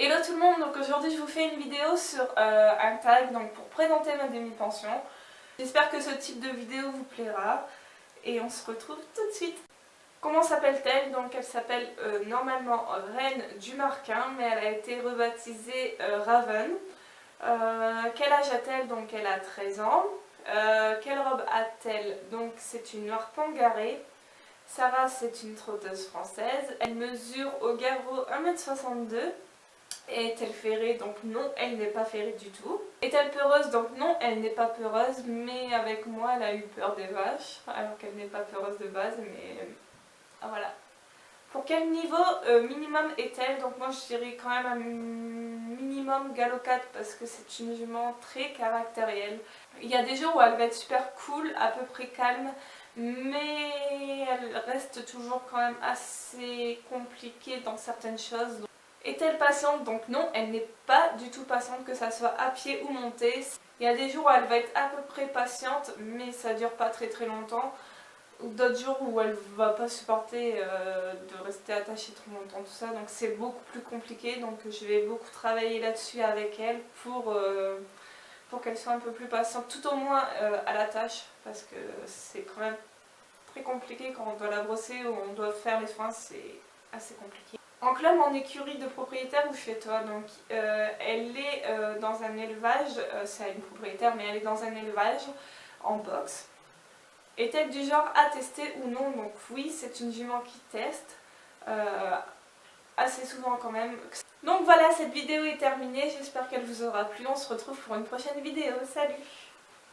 Hello tout le monde, donc aujourd'hui je vous fais une vidéo sur un tag donc pour présenter ma demi-pension. J'espère que ce type de vidéo vous plaira et on se retrouve tout de suite. Comment s'appelle-t-elle? Donc elle s'appelle normalement Reine du Marquin, mais elle a été rebaptisée Raven. Quel âge a-t-elle? Donc elle a 13 ans. Quelle robe a-t-elle? Donc c'est une noire pangarée. Sa race c'est une trotteuse française. Elle mesure au garrot 1,62 m. Est-elle ferrée? Donc non, elle n'est pas ferrée du tout. Est-elle peureuse? Donc non, elle n'est pas peureuse, mais avec moi elle a eu peur des vaches, alors qu'elle n'est pas peureuse de base, mais voilà. Pour quel niveau minimum est-elle? Donc moi je dirais quand même un minimum galop 4 parce que c'est une jument très caractérielle. Il y a des jours où elle va être super cool, à peu près calme, mais elle reste toujours quand même assez compliquée dans certaines choses. Est-elle patiente? Donc non, elle n'est pas du tout patiente, que ça soit à pied ou montée. Il y a des jours où elle va être à peu près patiente, mais ça dure pas très longtemps. Ou d'autres jours où elle va pas supporter de rester attachée trop longtemps, tout ça. Donc c'est beaucoup plus compliqué, donc je vais beaucoup travailler là-dessus avec elle pour qu'elle soit un peu plus patiente, tout au moins à la tâche, parce que c'est quand même très compliqué quand on doit la brosser ou on doit faire les soins, c'est assez compliqué. En club, en écurie de propriétaire ou chez toi, donc elle est dans un élevage, c'est une propriétaire, mais elle est dans un élevage en box. Est-elle du genre à tester ou non? Donc oui, c'est une jument qui teste, assez souvent quand même. Donc voilà, cette vidéo est terminée, j'espère qu'elle vous aura plu, on se retrouve pour une prochaine vidéo, salut!